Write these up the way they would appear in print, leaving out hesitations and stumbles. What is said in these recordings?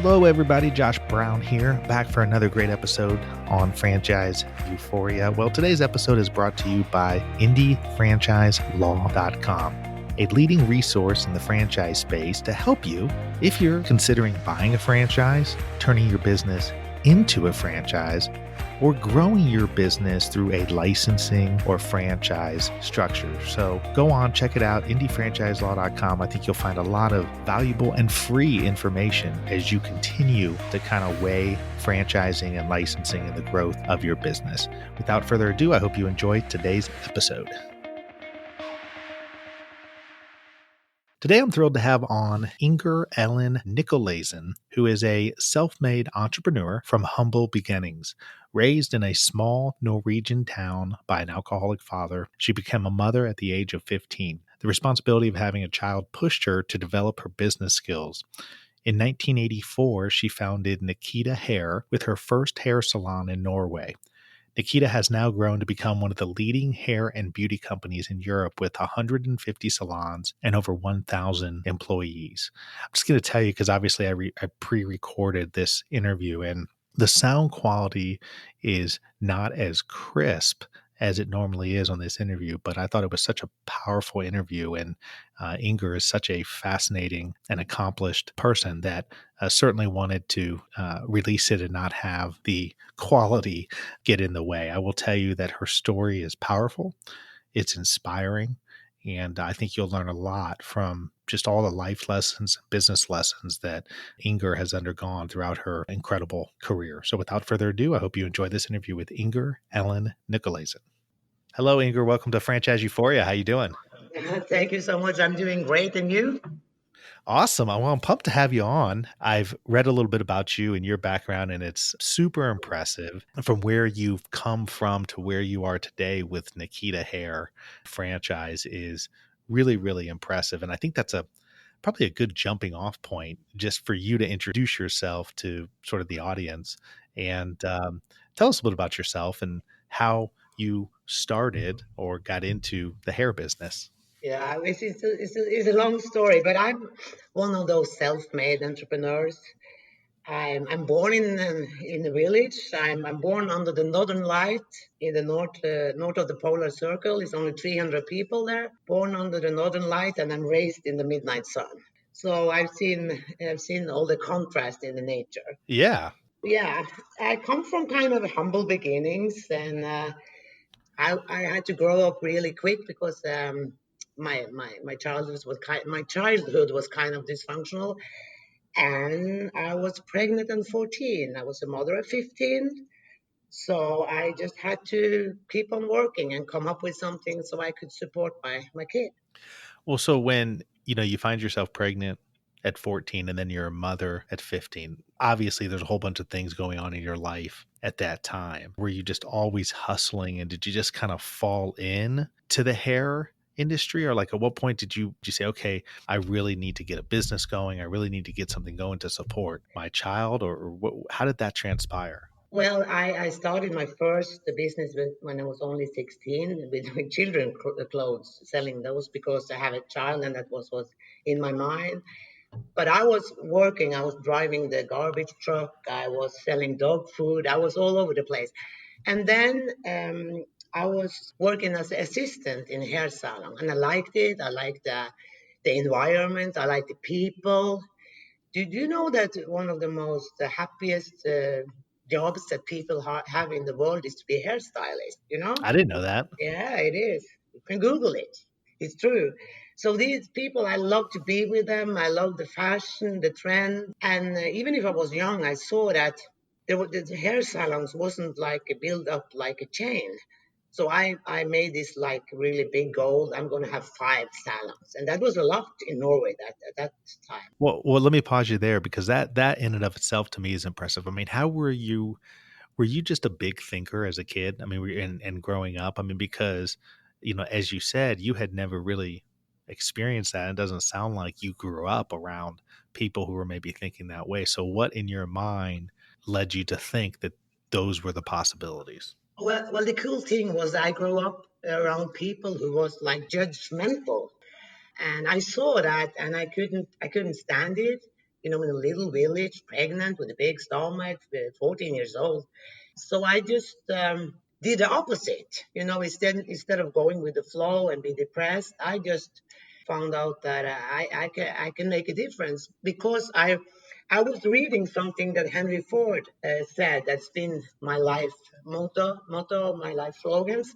Hello, everybody. Josh Brown here, back for another great episode on Franchise Euphoria. Well, today's episode is brought to you by IndieFranchiseLaw.com, a leading resource in the franchise space to help you if you're considering buying a franchise, turning your business into a franchise, or growing your business through a licensing or franchise structure. So go on, check it out, IndieFranchiseLaw.com. I think you'll find a lot of valuable and free information as you continue to kind of weigh franchising and licensing and the growth of your business. Without further ado, I hope you enjoy today's episode. Today, I'm thrilled to have on Ellen Nicolaisen, who is a self-made entrepreneur from humble beginnings. Raised in a small Norwegian town by an alcoholic father, she became a mother at the age of 15. The responsibility of having a child pushed her to develop her business skills. In 1984, she founded Nikita Hair with her first hair salon in Norway. Nikita has now grown to become one of the leading hair and beauty companies in Europe with 150 salons and over 1,000 employees. I'm just going to tell you, because obviously I pre-recorded this interview and the sound quality is not as crisp as it normally is on this interview, but I thought it was such a powerful interview, and Inger is such a fascinating and accomplished person that certainly wanted to release it and not have the quality get in the way. I will tell you that her story is powerful, it's inspiring, and I think you'll learn a lot from just all the life lessons, business lessons that Inger has undergone throughout her incredible career. So without further ado, I hope you enjoy this interview with Ellen Nicolaisen. Hello, Inger. Welcome to Franchise Euphoria. How you doing? Thank you so much. I'm doing great. And you? Awesome. Well, I'm pumped to have you on. I've read a little bit about you and your background, and it's super impressive from where you've come from to where you are today with Nikita Hair franchise is really, really impressive. And I think that's probably a good jumping off point just for you to introduce yourself to sort of the audience and tell us a little about yourself and how you started or got into the hair business. Yeah, it's a long story, but I'm one of those self-made entrepreneurs. I'm born in a village. I'm born under the northern light in the north of the polar circle. It's only 300 people there. Born under the northern light, and I'm raised in the midnight sun. So I've seen all the contrast in the nature. Yeah. Yeah, I come from kind of humble beginnings, and I had to grow up really quick because my childhood was kind of dysfunctional, and I was pregnant at 14. I was a mother at 15, so I just had to keep on working and come up with something so I could support my kid. Well, so when, you find yourself pregnant at 14 and then you're a mother at 15, obviously there's a whole bunch of things going on in your life at that time. Were you just always hustling, and did you just kind of fall in to the hair industry, or like at what point did you say, okay, I really need to get a business going. I really need to get something going to support my child, or how did that transpire? Well, I started my first business when I was only 16 with children clothes, selling those because I have a child and that was in my mind. But I was working, I was driving the garbage truck, I was selling dog food, I was all over the place. And then I was working as an assistant in a hair salon, and I liked it. I liked the environment, I liked the people. Did you know that one of the most happiest jobs that people have in the world is to be a hairstylist? You know? I didn't know that. Yeah, it is. You can Google it. It's true. So these people, I love to be with them. I love the fashion, the trend, and even if I was young, I saw that the hair salons wasn't like a build up like a chain. So I made this like really big goal. I'm going to have 5 salons, and that was a lot in Norway at that time. Well, let me pause you there, because that in and of itself to me is impressive. I mean, how were you? Were you just a big thinker as a kid? I mean, and growing up. I mean, because as you said, you had never really experienced that. It doesn't sound like you grew up around people who were maybe thinking that way. So, what in your mind led you to think that those were the possibilities? Well, the cool thing was I grew up around people who was like judgmental, and I saw that, and I couldn't stand it. in a little village, pregnant with a big stomach, 14 years old. So I just did the opposite. Instead of going with the flow and be depressed, I just found out that I can make a difference because I was reading something that Henry Ford said that's been my life motto, my life slogans.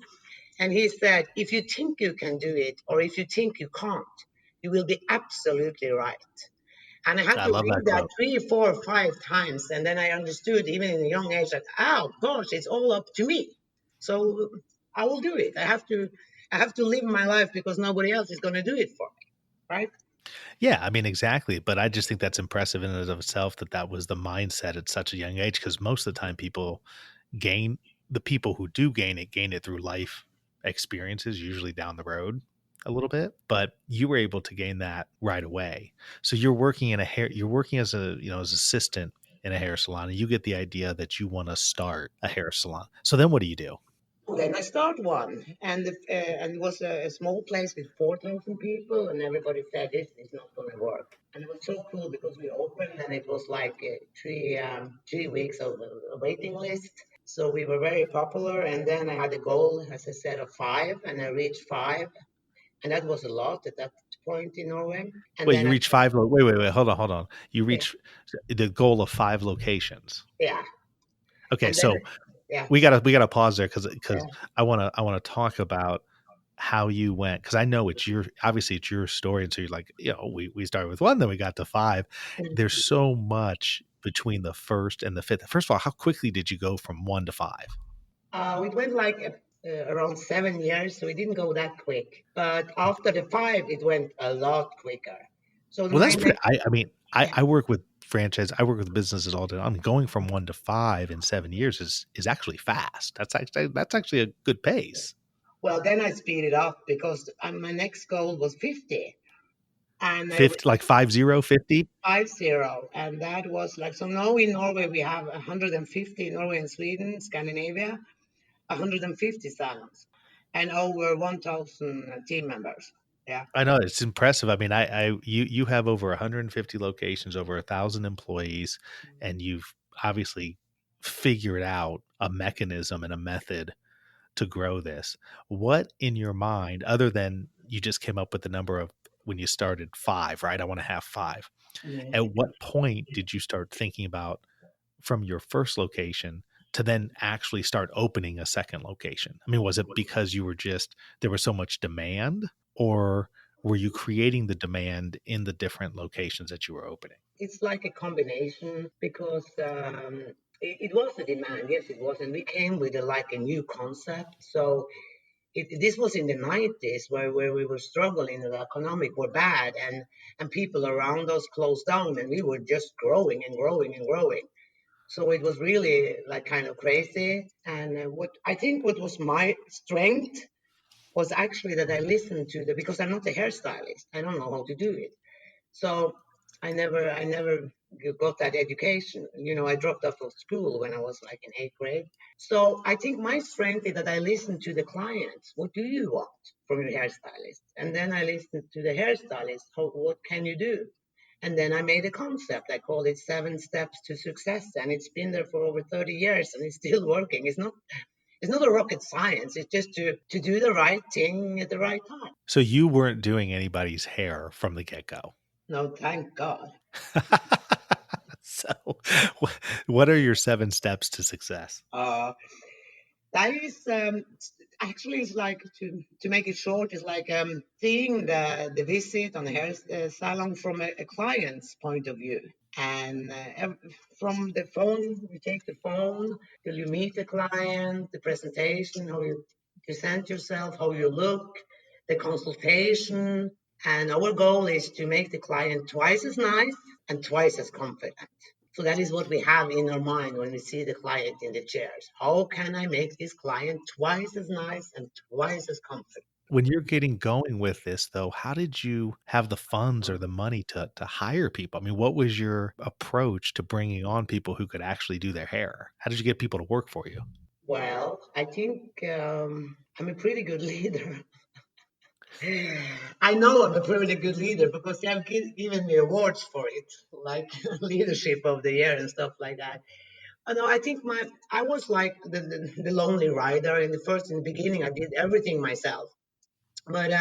And he said, if you think you can do it or if you think you can't, you will be absolutely right. And I had I to love that read that quote. 3, 4, 5 times. And then I understood, even in a young age, that, oh, gosh, it's all up to me. So I will do it. I have to live my life because nobody else is going to do it for me. Right? Yeah, I mean, exactly. But I just think that's impressive in and of itself that that was the mindset at such a young age. Because most of the time, gain the people who do gain it through life experiences, usually down the road a little bit. But you were able to gain that right away. So you're working as as assistant in a hair salon, and you get the idea that you want to start a hair salon. So then what do you do? Then I start one, and it was a small place with 4,000 people, and everybody said this is not going to work. And it was so cool because we opened, and it was like 3 weeks of a waiting list. So we were very popular, and then I had a goal, as I said, of five, and I reached five, and that was a lot at that point in Norway. And Wait, then you reach five. Wait. Hold on. You yeah, reach the goal of 5 locations. yeah, Okay, and then so yeah, we gotta pause there because yeah. I wanna talk about how you went, because I know it's your story, and so you're like, we started with one, then we got to five. There's so much between the first and the fifth. First of all, how quickly did you go from one to five? It went like around 7 years, so it didn't go that quick. But after the five, it went a lot quicker. So Well, my that's pretty. next, I mean, I work with franchise. I work with businesses all day. I'm going from one to five in 7 years is actually fast. That's actually a good pace. well, then I speed it up because my next goal was 50, and I 50, like 50. 50, and that was like so. Now in Norway we have 150. Norway and Sweden, Scandinavia, 150 salons, and over 1,000 team members. Yeah. I know it's impressive. I mean, you have over 150 locations, over 1,000 employees, and you've obviously figured out a mechanism and a method to grow this. What in your mind, other than you just came up with the number of when you started five, right? I want to have five. Mhm. At what point did you start thinking about from your first location to then actually start opening a second location? I mean, was it because there was so much demand, or were you creating the demand in the different locations that you were opening? It's like a combination because it was a demand. Yes, it was, and we came with like a new concept. So this was in the 90s where we were struggling, and the economic were bad, and people around us closed down, and we were just growing and growing and growing. So it was really like kind of crazy. And what was my strength was actually that I listened to because I'm not a hairstylist. I don't know how to do it. So I never got that education. I dropped out of school when I was like in eighth grade. So I think my strength is that I listen to the clients. What do you want from your hairstylist? And then I listen to the hairstylist. What can you do? And then I made a concept. I called it 7 Steps to Success, and it's been there for over 30 years, and it's still working. It's not a rocket science. It's just to do the right thing at the right time. So you weren't doing anybody's hair from the get-go. No, thank God. So what are your 7 steps to success? Uh, that is actually it's like to make it short. It's like seeing the visit on the hair salon from a client's point of view. And from the phone, you take the phone till you meet the client, the presentation, how you present yourself, how you look, the consultation. And our goal is to make the client twice as nice and twice as confident. So that is what we have in our mind when we see the client in the chairs. How can I make this client twice as nice and twice as confident? When you're getting going with this, though, how did you have the funds or the money to hire people? I mean, what was your approach to bringing on people who could actually do their hair? How did you get people to work for you? Well, I think I'm a pretty good leader. I know I'm a pretty good leader because they have given me awards for it, like leadership of the year and stuff like that. No, I think I was like the lonely rider. In the beginning, I did everything myself. But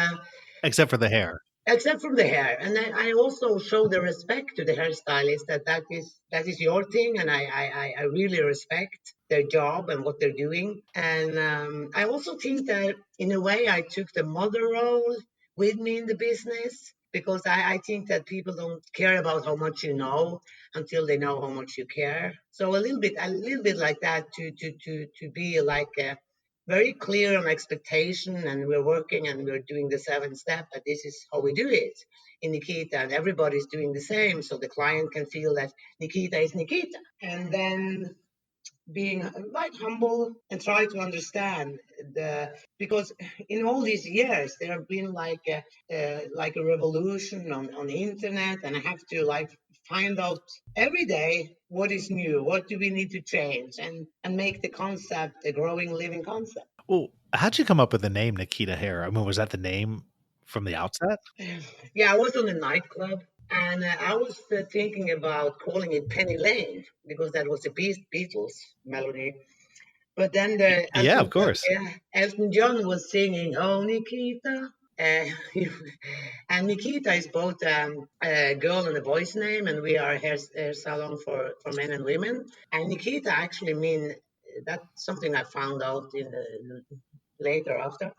Except for the hair. except from the hair, and I also show the respect to the hairstylist that is your thing, and I really respect their job and what they're doing. And I also think that in a way I took the mother role with me in the business, because I think that people don't care about how much you know until they know how much you care. So a little bit like that, to be like very clear on expectation, and we're working and we're doing the 7 step, but this is how we do it in Nikita, and everybody's doing the same, so the client can feel that Nikita is Nikita. And then being like humble and try to understand the because in all these years there have been like a revolution on the internet, and I have to like find out every day what is new, what do we need to change, and make the concept a growing living concept. Well, how'd you come up with the name Nikita Hair? I mean, was that the name from the outset? Yeah, I was on a nightclub, and I was thinking about calling it Penny Lane because that was a Beatles melody. But then Yeah, of course. Elton John was singing, "Oh Nikita," uh, and Nikita is both a girl and a boy's name, and we are a hair salon for men and women. And Nikita actually mean that's something I found out in later after,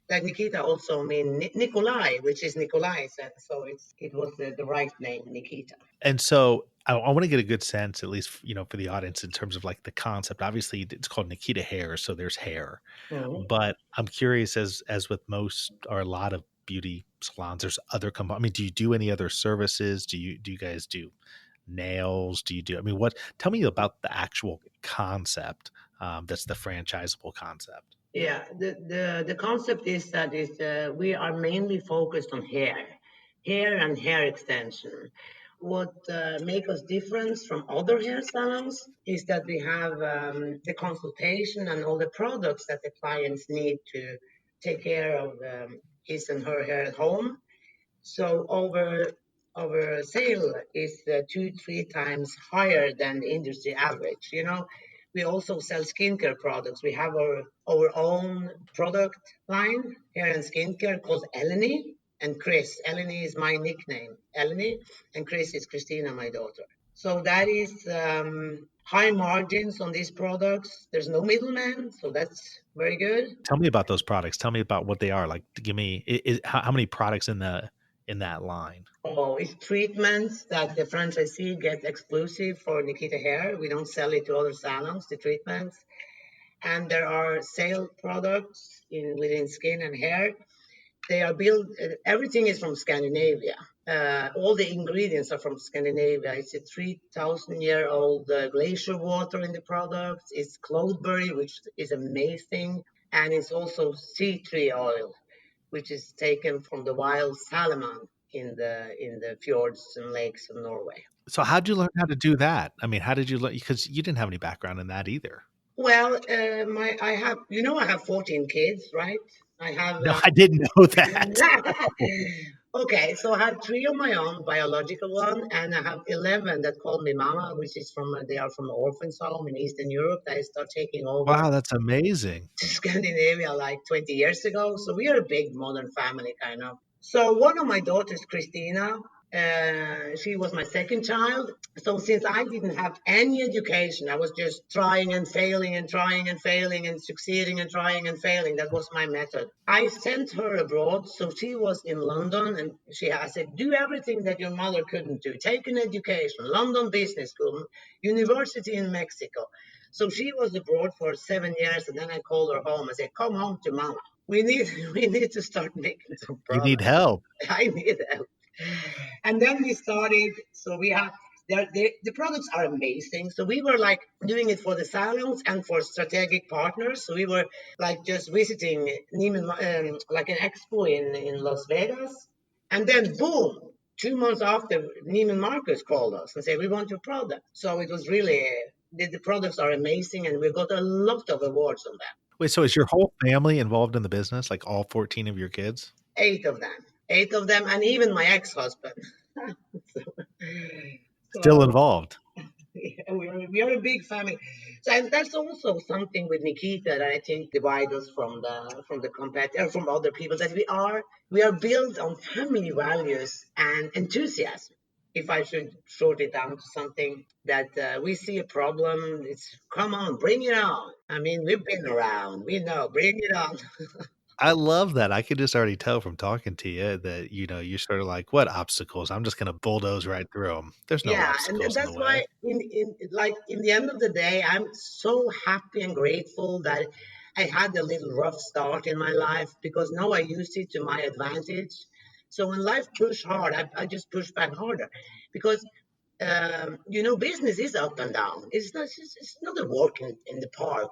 that Nikita also mean Nikolai, which is Nicolaisen. So it was the right name, Nikita. And so I want to get a good sense, at least, for the audience in terms of like the concept. Obviously, it's called Nikita Hair, so there's hair. Mhm. But I'm curious, as with most or a lot of beauty salons, there's other I mean, do you do any other services? Do you guys do nails? Do you do? I mean, what? Tell me about the actual concept. That's the franchisable concept. Yeah, the concept is that we are mainly focused on hair and hair extension. What make us different from other hair salons is that we have the consultation and all the products that the clients need to take care of his and her hair at home. So our sale is 2-3 times higher than the industry average. We also sell skincare products. We have our own product line, hair and skincare, called Eleni and Chris. Eleni is my nickname, Eleni, and Chris is Christina, my daughter. So that is high margins on these products. There's no middleman, so that's very good. Tell me about those products. Tell me about what they are. Like, give me how many products in that line. Oh, it's treatments that the franchisee gets exclusive for Nikita Hair. We don't sell it to other salons, the treatments. And there are sale products within skin and hair. They are built, everything is from Scandinavia. All the ingredients are from Scandinavia. It's a 3,000-year-old glacier water in the product. It's cloudberry, which is amazing. And it's also sea tree oil, which is taken from the wild salmon in the fjords and lakes of Norway. So how'd you learn how to do that? I mean, how did you learn? Because you didn't have any background in that either. Well, I have 14 kids, right? I have No, I didn't know that. okay, so I have three of my own, biological one, and I have 11 that call me mama, which is they are from an orphan's home in Eastern Europe. They start taking over Wow, that's amazing. to Scandinavia like 20 years ago. So we are a big modern family, kind of. So one of my daughters, Christina, she was my second child. So since I didn't have any education, I was just trying and failing and trying and failing and succeeding and trying and failing. That was my method. I sent her abroad. So she was in London, and I said, do everything that your mother couldn't do. Take an education, London Business School, university in Mexico. So she was abroad for 7 years, and then I called her home and said, come home to mama. We need we need to start making some You need products. help. I need help. And then we started. So we have the products are amazing. So we were like doing it for the salons and for strategic partners. So we were like just visiting Neiman, like an expo in Las Vegas, and then boom. 2 months after, Neiman Marcus called us and said, we want your product. So it was really, the products are amazing, and we got a lot of awards on that. Wait, so is your whole family involved in the business? Like all 14 of your kids? 8 of them. 8 of them, and even my ex-husband. so, Still so involved. yeah, we are a big family. So, and that's also something with Nikita that I think divides us from the competitor, from other people, that we are built on family values and enthusiasm. If I should short it down to something that we see a problem, it's come on, bring it on. I mean, we've been around, we know, bring it on. I love that. I could just already tell from talking to you that, you're sort of like, "What obstacles? I'm just gonna bulldoze right through them. There's no Yeah, and obstacles in the that's way." why in the end of the day, I'm so happy and grateful that I had a little rough start in my life, because now I use it to my advantage. So when life push hard, I just push back harder, because business is up and down. It's not a walk in the park.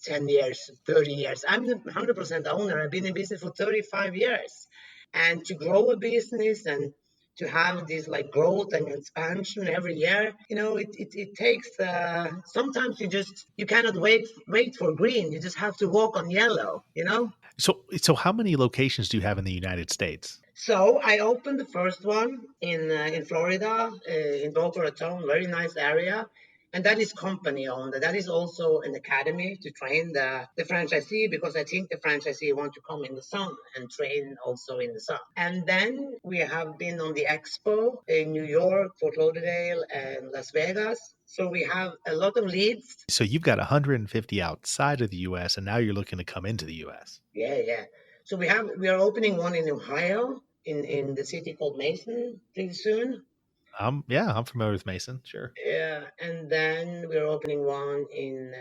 10 years, 30 years. I'm the 100% owner. I've been in business for 35 years, and to grow a business and to have this like growth and expansion every year, it takes. Sometimes you cannot wait for green. You just have to walk on yellow. So how many locations do you have in the United States? So I opened the first one in Florida, in Boca Raton, very nice area, and that is company owned. That is also an academy to train the franchisee, because I think the franchisee want to come in the sun and train also in the sun. And then we have been on the expo in New York, Fort Lauderdale, and Las Vegas. So we have a lot of leads. So you've got 150 outside of the US, and now you're looking to come into the US. Yeah, yeah. So we are opening one in Ohio, in the city called Mason, pretty soon. Yeah, I'm familiar with Mason, sure. Yeah, and then we're opening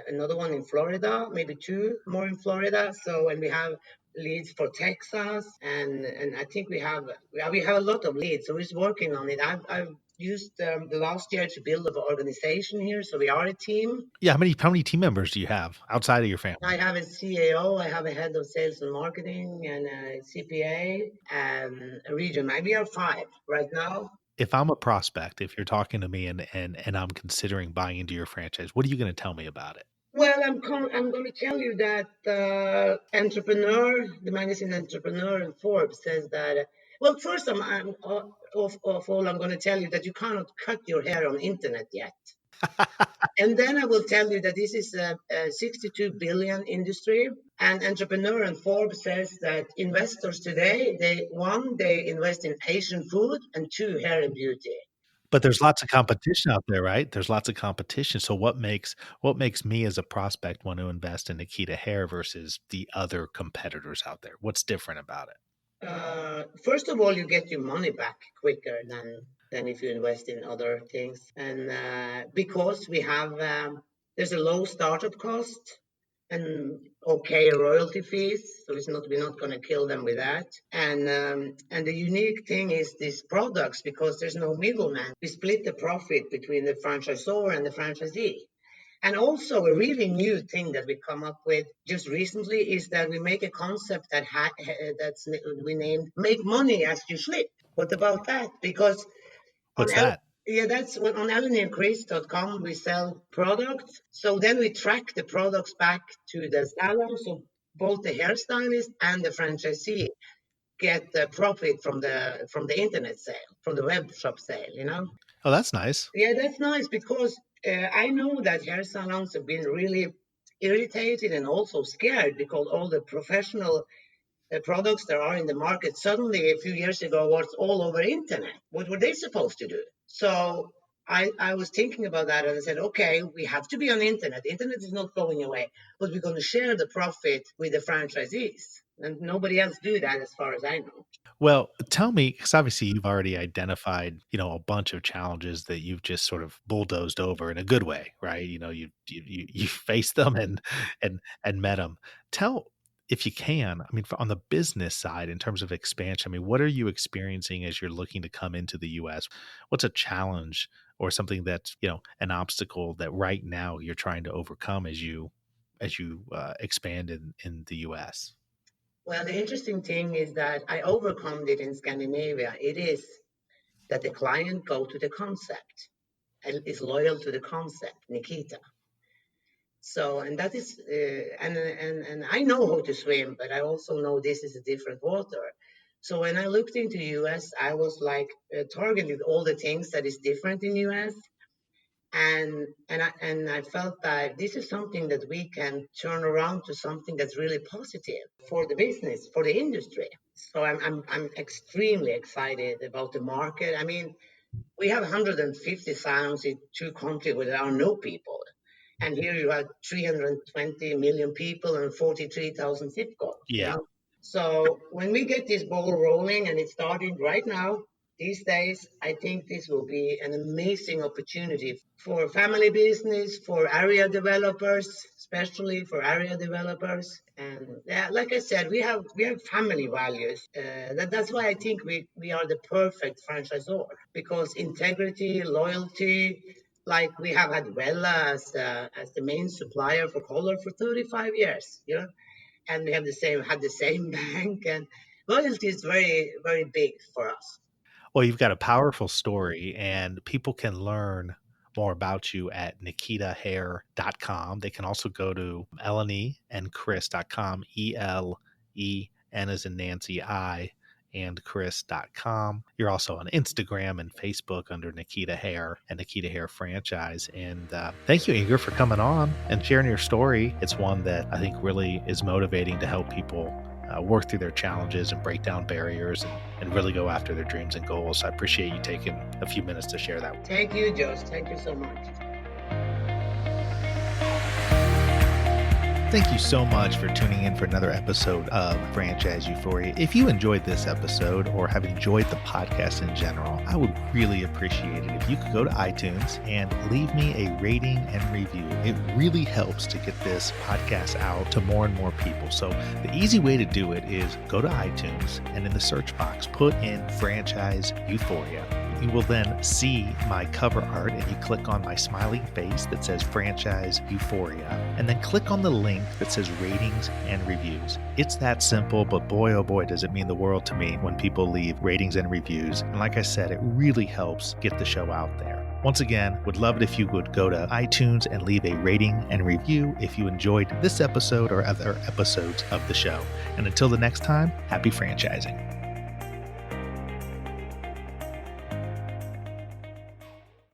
another one in Florida, maybe two more in Florida. So, and we have leads for Texas, and I think we have a lot of leads. So we're working on it. I've used the last year to build an organization here. So we are a team. Yeah, how many team members do you have outside of your I family? have a CAO, I have a head of sales and marketing, and a CPA, and a region. Maybe we are 5 right now. If I'm a prospect, if you're talking to me and I'm considering buying into your franchise, what are you gonna tell me about it? Well, I'm going to tell you that the magazine Entrepreneur and Forbes says that. Well, first, of all, I'm going to tell you that you cannot cut your hair on internet yet. And then I will tell you that this is a 62 billion industry, and Entrepreneur and Forbes says that investors today, they invest in Asian food, and two, hair and beauty. But there's lots of competition out there, right? There's lots of competition. So what makes me as a prospect want to invest in Nikita Hair versus the other competitors out there? What's different about it? First of all, you get your money back quicker than if you invest in other things, and because there's a low startup cost and okay royalty fees, so we're not going to kill them with that. And the unique thing is these products, because there's no middleman. We split the profit between the franchisor and the franchisee. And also, a really new thing that we come up with just recently is that we make a concept that's we named "Make Money as You Sleep." What about that? Because on What's that? yeah, that's what on eleniandchris.com we sell products. So then we track the products back to the salon. So both the hairstylist and the franchisee get the profit from the internet sale, from the web shop sale. Oh, that's nice. Yeah, that's nice, because I know that hair salons have been really irritated and also scared, because all the professional products that are in the market suddenly a few years ago was all over internet. What were they supposed to do? So I was thinking about that, and I said, okay, we have to be on internet. The internet is not going away, but we're going to share the profit with the franchisees, and nobody else do that as far as I know. Well, tell me, because obviously you've already identified, a bunch of challenges that you've just sort of bulldozed over in a good way, right? You faced them and met them. Tell, if you can, I mean, on the business side, in terms of expansion, I mean, what are you experiencing as you're looking to come into the US? What's a challenge or something that's, an obstacle that right now you're trying to overcome as you expand in the US? Well, the interesting thing is that I overcome it in Scandinavia. It is that the client go to the concept and is loyal to the concept, Nikita. So, and that is, and I know how to swim, but I also know this is a different water. So when I looked into US, I was like targeting all the things that is different in US, and I felt that this is something that we can turn around to something that's really positive for the business, for the industry. So I'm extremely excited about the market. I mean, we have 150 salons in 2 countries where there are no people. And here you have 320 million people and 43,000 zip codes, you Yeah. know? So when we get this ball rolling, and it's starting right now, these days, I think this will be an amazing opportunity for family business, for area developers, especially for area developers. And yeah, like I said, we have family values. That's why I think we are the perfect franchisor, because integrity, loyalty. Like we have had Vella as the main supplier for color for 35 years, you know, and we have the same bank, and loyalty is very very big for us. Well, you've got a powerful story, and people can learn more about you at nikitahair.com. They can also go to Eleni and Chris.com, ELEN as in Nancy, I and Chris.com. You're also on Instagram and Facebook under Nikita Hair and Nikita Hair Franchise. And thank you, Inger, for coming on and sharing your story. It's one that I think really is motivating to help people work through their challenges and break down barriers and really go after their dreams and goals. So I appreciate you taking a few minutes to share that. Thank you, Josh. Thank you so much. Thank you so much for tuning in for another episode of Franchise Euphoria. If you enjoyed this episode or have enjoyed the podcast in general, I would really appreciate it if you could go to iTunes and leave me a rating and review. It really helps to get this podcast out to more and more people. So the easy way to do it is go to iTunes and in the search box, put in Franchise Euphoria. You will then see my cover art, and you click on my smiling face that says Franchise Euphoria, and then click on the link that says ratings and reviews. It's that simple, but boy, oh boy, does it mean the world to me when people leave ratings and reviews. And like I said, it really helps get the show out there. Once again, would love it if you would go to iTunes and leave a rating and review if you enjoyed this episode or other episodes of the show. And until the next time, happy franchising.